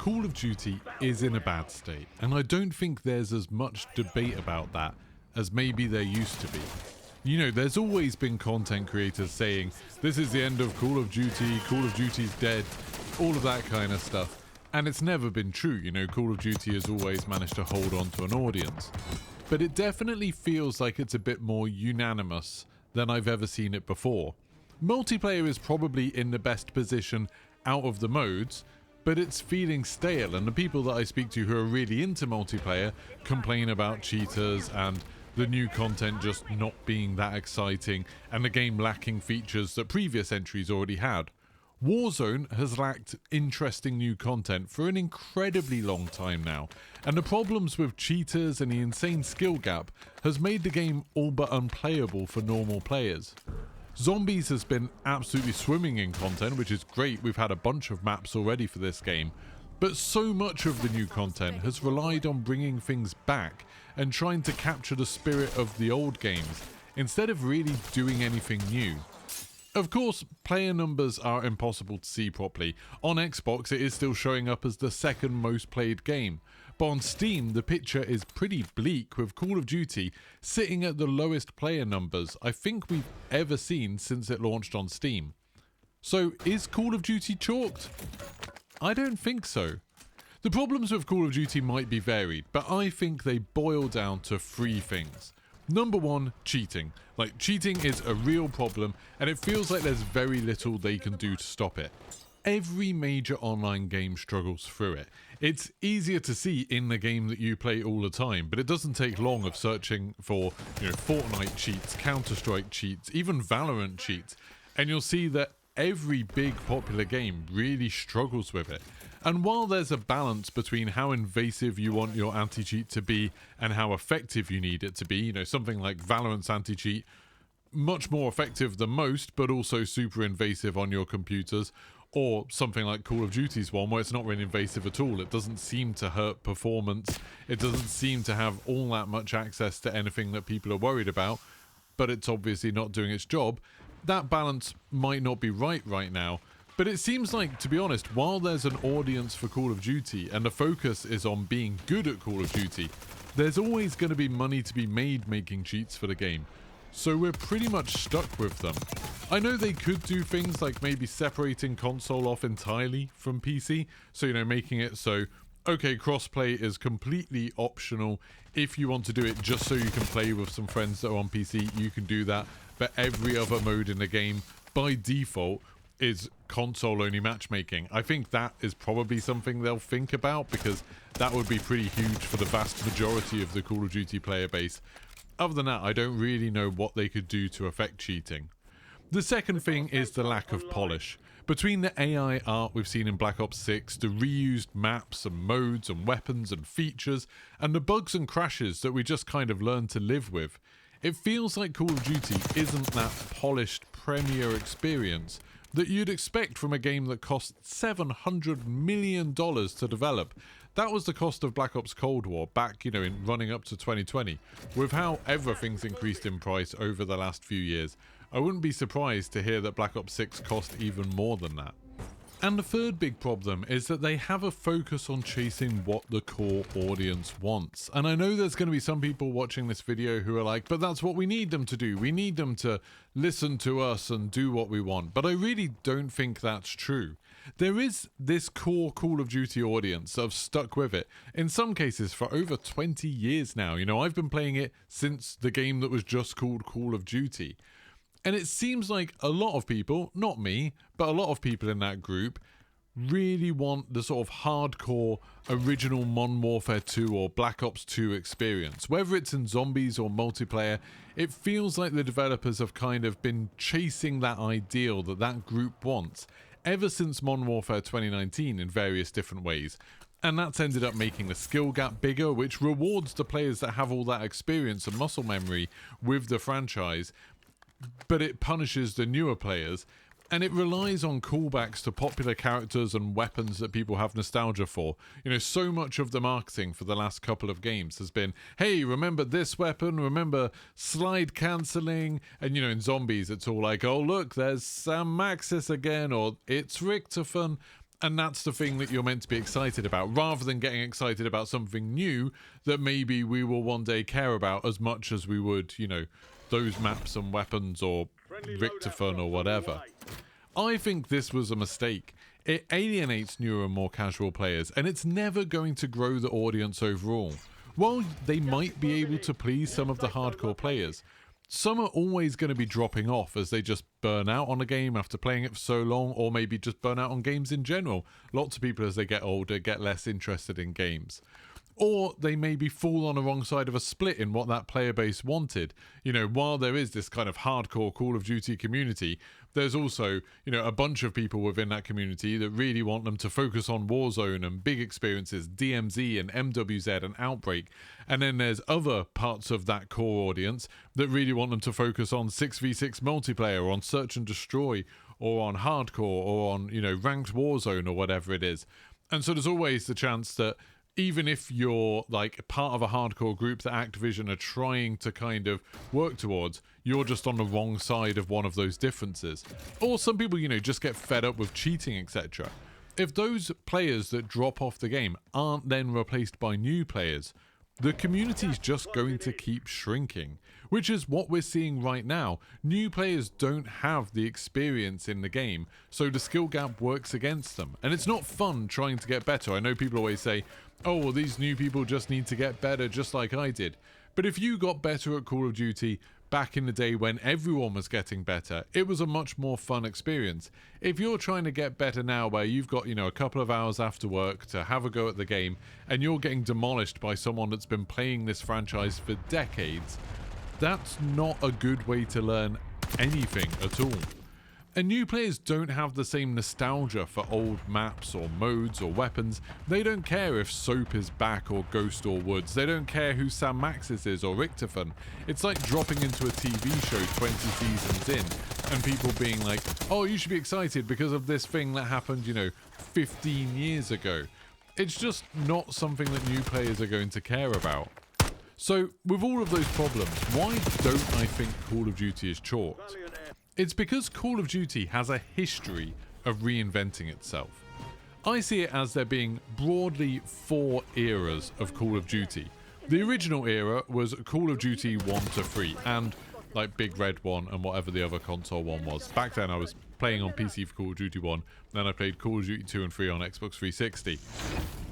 Call of Duty is in a bad state, and I don't think there's as much debate about that as maybe there used to be. You know, there's always been content creators saying, this is the end of Call of Duty's dead, all of that kind of stuff. And it's never been true, you know, Call of Duty has always managed to hold on to an audience. But it definitely feels like it's a bit more unanimous than I've ever seen it before. Multiplayer is probably in the best position out of the modes, but it's feeling stale, and the people that I speak to who are really into multiplayer complain about cheaters and the new content just not being that exciting and the game lacking features that previous entries already had. Warzone has lacked interesting new content for an incredibly long time now, and the problems with cheaters and the insane skill gap has made the game all but unplayable for normal players. Zombies has been absolutely swimming in content, which is great. We've had a bunch of maps already for this game, but so much of the new content has relied on bringing things back and trying to capture the spirit of the old games instead of really doing anything new. Of course, player numbers are impossible to see properly. On Xbox, it is still showing up as the second most played game, but on Steam, the picture is pretty bleak, with Call of Duty sitting at the lowest player numbers I think we've ever seen since it launched on Steam. So, is Call of Duty chalked? I don't think so. The problems with Call of Duty might be varied, but I think they boil down to three things. Number one, cheating. Like, cheating is a real problem, and it feels like there's very little they can do to stop it. Every major online game struggles through it. It's easier to see in the game that you play all the time, but it doesn't take long of searching for, Fortnite cheats, Counter-Strike cheats, even Valorant cheats, and you'll see that every big popular game really struggles with it. And while there's a balance between how invasive you want your anti-cheat to be and how effective you need it to be, something like Valorant's anti-cheat, much more effective than most, but also super invasive on your computers, or something like Call of Duty's one, where it's not really invasive at all. It doesn't seem to hurt performance. It doesn't seem to have all that much access to anything that people are worried about, but it's obviously not doing its job. That balance might not be right now. But it seems like, to be honest, while there's an audience for Call of Duty and the focus is on being good at Call of Duty, there's always going to be money to be made making cheats for the game. So we're pretty much stuck with them. I know they could do things like maybe separating console off entirely from PC. So, making it so, okay, crossplay is completely optional. If you want to do it just so you can play with some friends that are on PC, you can do that. But every other mode in the game, by default, is console-only matchmaking. I think that is probably something they'll think about, because that would be pretty huge for the vast majority of the Call of Duty player base. Other than that, I don't really know what they could do to affect cheating. The second thing is the lack of polish. Between the AI art we've seen in Black Ops 6, the reused maps and modes and weapons and features, and the bugs and crashes that we just kind of learned to live with, it feels like Call of Duty isn't that polished premier experience that you'd expect from a game that cost $700 million to develop. That was the cost of Black Ops Cold War back, in running up to 2020. With how everything's increased in price over the last few years, I wouldn't be surprised to hear that Black Ops 6 cost even more than that. And the third big problem is that they have a focus on chasing what the core audience wants. And I know there's going to be some people watching this video who are like, but that's what we need them to do. We need them to listen to us and do what we want. But I really don't think that's true. There is this core Call of Duty audience that have stuck with it, in some cases for over 20 years now. I've been playing it since the game that was just called Call of Duty. And it seems like a lot of people, not me, but a lot of people in that group, really want the sort of hardcore original Modern Warfare 2 or Black Ops 2 experience. Whether it's in zombies or multiplayer, it feels like the developers have kind of been chasing that ideal that group wants ever since Modern Warfare 2019 in various different ways. And that's ended up making the skill gap bigger, which rewards the players that have all that experience and muscle memory with the franchise, but it punishes the newer players, and it relies on callbacks to popular characters and weapons that people have nostalgia for. So much of the marketing for the last couple of games has been, hey, remember this weapon, remember slide cancelling, and in zombies it's all like, oh look, there's Sam Maxis again, or it's Richtofen. And that's the thing that you're meant to be excited about, rather than getting excited about something new that maybe we will one day care about as much as we would, you know, those maps and weapons or Richterfun or whatever. I think this was a mistake. It alienates newer and more casual players, and it's never going to grow the audience overall. While they might be able to please some of the hardcore players, some are always going to be dropping off as they just burn out on a game after playing it for so long, or maybe just burn out on games in general. Lots of people, as they get older, get less interested in games. Or they maybe fall on the wrong side of a split in what that player base wanted. You know, while there is this kind of hardcore Call of Duty community, there's also, you know, a bunch of people within that community that really want them to focus on Warzone and big experiences, DMZ and MWZ and Outbreak. And then there's other parts of that core audience that really want them to focus on 6v6 multiplayer, or on Search and Destroy, or on hardcore, or on, you know, ranked Warzone, or whatever it is. And so there's always the chance that even if you're like part of a hardcore group that Activision are trying to kind of work towards, you're just on the wrong side of one of those differences. Or some people, you know, just get fed up with cheating, etc. If those players that drop off the game aren't then replaced by new players, the community's just going to keep shrinking, which is what we're seeing right now. New players don't have the experience in the game, so the skill gap works against them. And it's not fun trying to get better. I know people always say, oh, well, these new people just need to get better just like I did. But if you got better at Call of Duty back in the day when everyone was getting better, it was a much more fun experience. If you're trying to get better now where you've got, you know, a couple of hours after work to have a go at the game and you're getting demolished by someone that's been playing this franchise for decades, that's not a good way to learn anything at all. And new players don't have the same nostalgia for old maps or modes or weapons. They don't care if Soap is back or Ghost or Woods. They don't care who Sam Maxis is or Richterfun. It's like dropping into a TV show 20 seasons in and people being like, oh, you should be excited because of this thing that happened, you know, 15 years ago. It's just not something that new players are going to care about. So with all of those problems, why don't I think Call of Duty is chalked? It's because Call of Duty has a history of reinventing itself. I see it as there being broadly 4 eras of Call of Duty. The original era was Call of Duty 1 to 3 and like Big Red 1 and whatever the other console one was. Back then I was playing on PC for Call of Duty 1, then I played Call of Duty 2 and 3 on Xbox 360.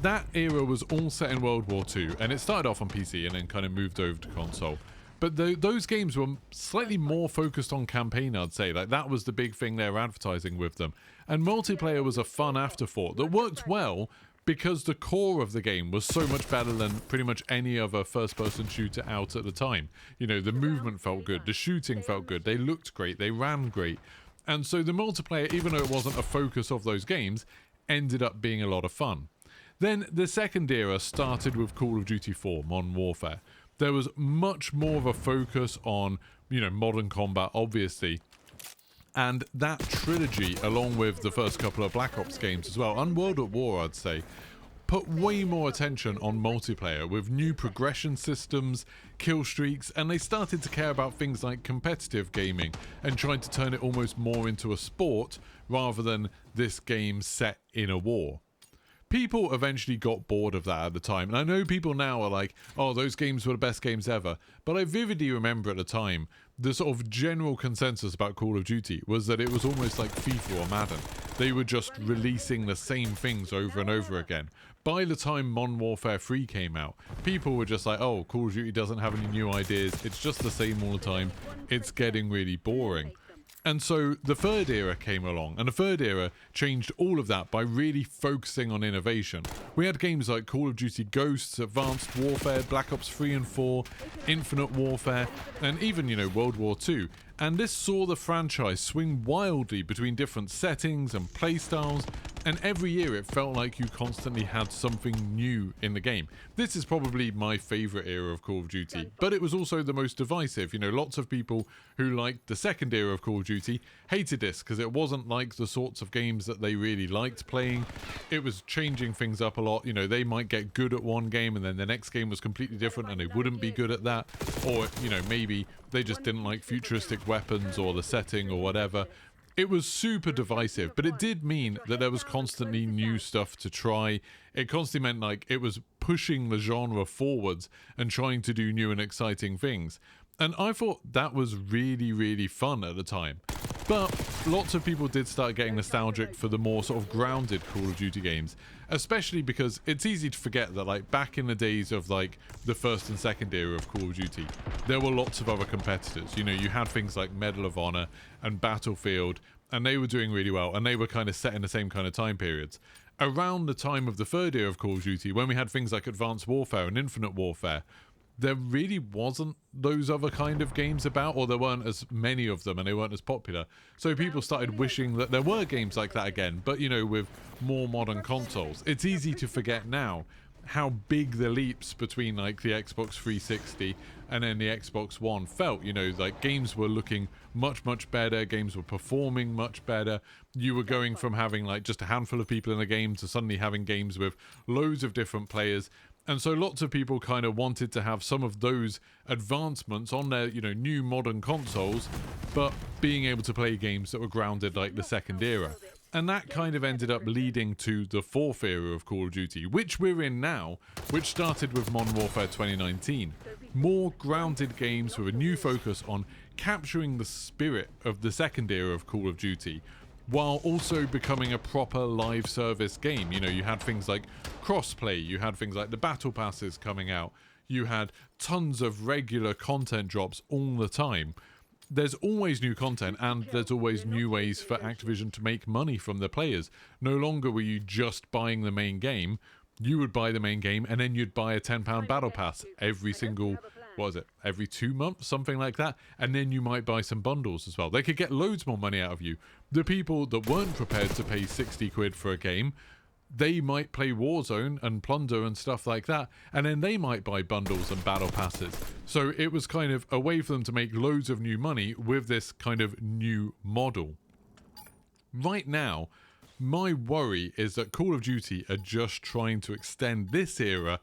That era was all set in World War II, and it started off on PC and then kind of moved over to console. But those games were slightly more focused on campaign, I'd say. Like, that was the big thing they were advertising with them. And multiplayer was a fun afterthought that worked well because the core of the game was so much better than pretty much any other first-person shooter out at the time. You know, the movement felt good, the shooting felt good, they looked great, they ran great. And so the multiplayer, even though it wasn't a focus of those games, ended up being a lot of fun. Then the second era started with Call of Duty 4, Modern Warfare. There was much more of a focus on, you know, modern combat, obviously. And that trilogy, along with the first couple of Black Ops games as well, and World at War, I'd say, put way more attention on multiplayer with new progression systems, kill streaks, and they started to care about things like competitive gaming and tried to turn it almost more into a sport rather than this game set in a war. People eventually got bored of that at the time, and I know people now are like, oh, those games were the best games ever, but I vividly remember at the time, the sort of general consensus about Call of Duty was that it was almost like FIFA or Madden. They were just releasing the same things over and over again. By the time Modern Warfare 3 came out, people were just like, oh, Call of Duty doesn't have any new ideas, it's just the same all the time, it's getting really boring. And so the third era came along, and the third era changed all of that by really focusing on innovation. We had games like Call of Duty Ghosts, Advanced Warfare, Black Ops 3 and 4, Infinite Warfare, and even, you know, World War II. And this saw the franchise swing wildly between different settings and playstyles, and every year it felt like you constantly had something new in the game. This is probably my favourite era of Call of Duty, but it was also the most divisive. You know, lots of people who liked the second era of Call of Duty hated this because it wasn't like the sorts of games that they really liked playing. It was changing things up a lot. You know, they might get good at one game and then the next game was completely different and they wouldn't be good at that. Or, you know, maybe they just didn't like futuristic weapons or the setting or whatever. It was super divisive, but it did mean that there was constantly new stuff to try. It constantly meant like it was pushing the genre forwards and trying to do new and exciting things. And I thought that was really, really fun at the time. But lots of people did start getting nostalgic for the more sort of grounded Call of Duty games, especially because it's easy to forget that like back in the days of like the first and second era of Call of Duty, there were lots of other competitors. You know, you had things like Medal of Honor and Battlefield, and they were doing really well, and they were kind of set in the same kind of time periods. Around the time of the third era of Call of Duty, when we had things like Advanced Warfare and Infinite Warfare, there really wasn't those other kind of games about, or there weren't as many of them and they weren't as popular. So people started wishing that there were games like that again, but you know, with more modern consoles. It's easy to forget now how big the leaps between like the Xbox 360 and then the Xbox One felt. You know, like games were looking much better, games were performing much better. You were going from having like just a handful of people in a game to suddenly having games with loads of different players. And so lots of people kind of wanted to have some of those advancements on their, you know, new modern consoles, but being able to play games that were grounded like the second era. And that kind of ended up leading to the fourth era of Call of Duty, which we're in now, which started with Modern Warfare 2019. More grounded games with a new focus on capturing the spirit of the second era of Call of Duty, while also becoming a proper live service game. You know, you had things like crossplay, you had things like the battle passes coming out, you had tons of regular content drops all the time. There's always new content, and there's always new ways for Activision to make money from the players. No longer were you just buying the main game. You would buy the main game and then you'd buy a £10 battle pass every single, what was it, every 2 months, something like that, and then you might buy some bundles as well. They could get loads more money out of you. The people that weren't prepared to pay 60 quid for a game, they might play Warzone and Plunder and stuff like that, and then they might buy bundles and battle passes. So it was kind of a way for them to make loads of new money with this kind of new model. Right now, my worry is that Call of Duty are just trying to extend this era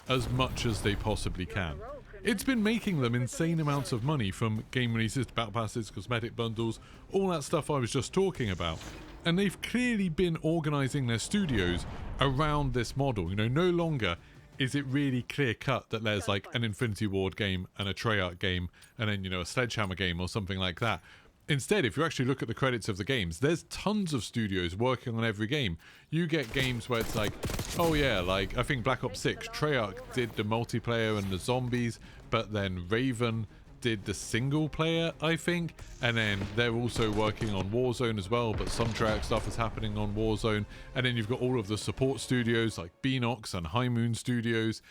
as much as they possibly can. It's been making them insane amounts of money from game releases to battle passes, cosmetic bundles, all that stuff I was just talking about. And they've clearly been organising their studios around this model. You know, no longer is it really clear cut that there's like an Infinity Ward game and a Treyarch game and then, you know, a Sledgehammer game or something like that. Instead, if you actually look at the credits of the games, there's tons of studios working on every game. You get games where it's like, oh yeah, like I think Black Ops 6, Treyarch did the multiplayer and the zombies, but then Raven did the single player, I think, and then they're also working on Warzone as well, but some Treyarch stuff is happening on Warzone, and then you've got all of the support studios like Beanox and High Moon Studios.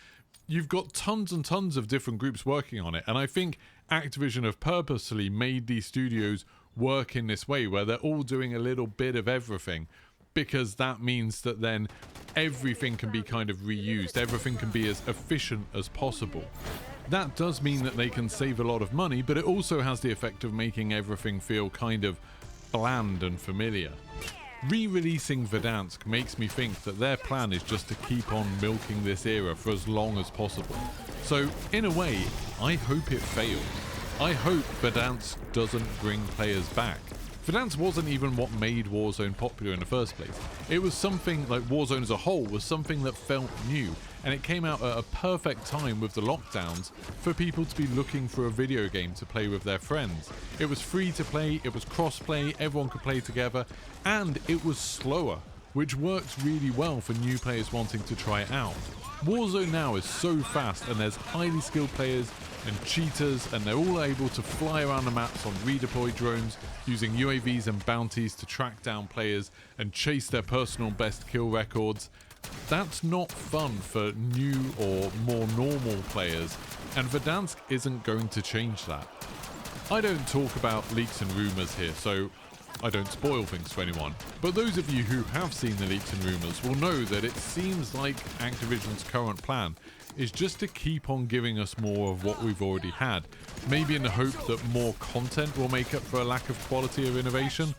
You've got tons and tons of different groups working on it, and I think Activision have purposely made these studios work in this way where they're all doing a little bit of everything, because that means that then everything can be kind of reused, everything can be as efficient as possible. That does mean that they can save a lot of money, but it also has the effect of making everything feel kind of bland and familiar. Re-releasing Verdansk makes me think that their plan is just to keep on milking this era for as long as possible. So, in a way, I hope it fails. I hope Verdansk doesn't bring players back. Verdansk wasn't even what made Warzone popular in the first place. It was something, like Warzone as a whole, was something that felt new, and it came out at a perfect time with the lockdowns for people to be looking for a video game to play with their friends. It was free to play, it was cross-play, everyone could play together, and it was slower, which works really well for new players wanting to try it out. Warzone now is so fast, and there's highly skilled players and cheaters, and they're all able to fly around the maps on redeployed drones using UAVs and bounties to track down players and chase their personal best kill records. That's not fun for new or more normal players, and Verdansk isn't going to change that. I don't talk about leaks and rumours here, so I don't spoil things for anyone, but those of you who have seen the leaks and rumours will know that it seems like Activision's current plan is just to keep on giving us more of what we've already had, maybe in the hope that more content will make up for a lack of quality or innovation.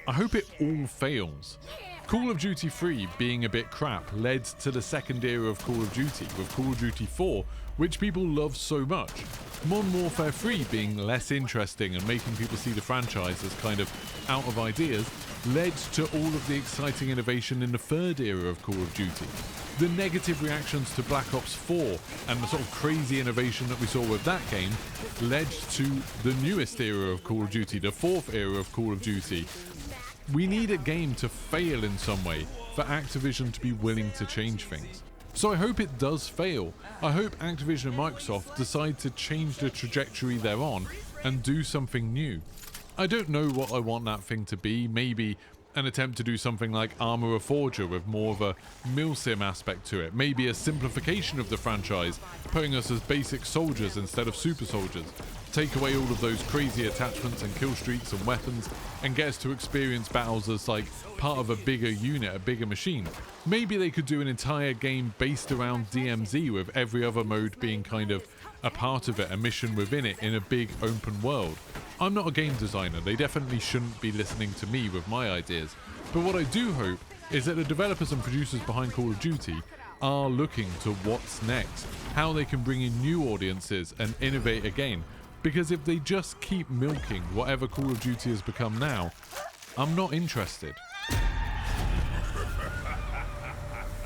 I hope it all fails. Call of Duty 3 being a bit crap led to the second era of Call of Duty, with Call of Duty 4, which people love so much. Modern Warfare 3 being less interesting and making people see the franchise as kind of out of ideas led to all of the exciting innovation in the third era of Call of Duty. The negative reactions to Black Ops 4 and the sort of crazy innovation that we saw with that game led to the newest era of Call of Duty, the fourth era of Call of Duty. We need a game to fail in some way for Activision to be willing to change things. So I hope it does fail. I hope Activision and Microsoft decide to change the trajectory they're on and do something new. I don't know what I want that thing to be. Maybe an attempt to do something like Arma Reforger with more of a milsim aspect to it. Maybe a simplification of the franchise, putting us as basic soldiers instead of super soldiers. Take away all of those crazy attachments and kill streaks and weapons and get us to experience battles as like part of a bigger unit, a bigger machine. Maybe they could do an entire game based around DMZ with every other mode being kind of a part of it, a mission within it in a big open world. I'm not a game designer, they definitely shouldn't be listening to me with my ideas, but what I do hope is that the developers and producers behind Call of Duty are looking to what's next, how they can bring in new audiences and innovate again, because if they just keep milking whatever Call of Duty has become now, I'm not interested.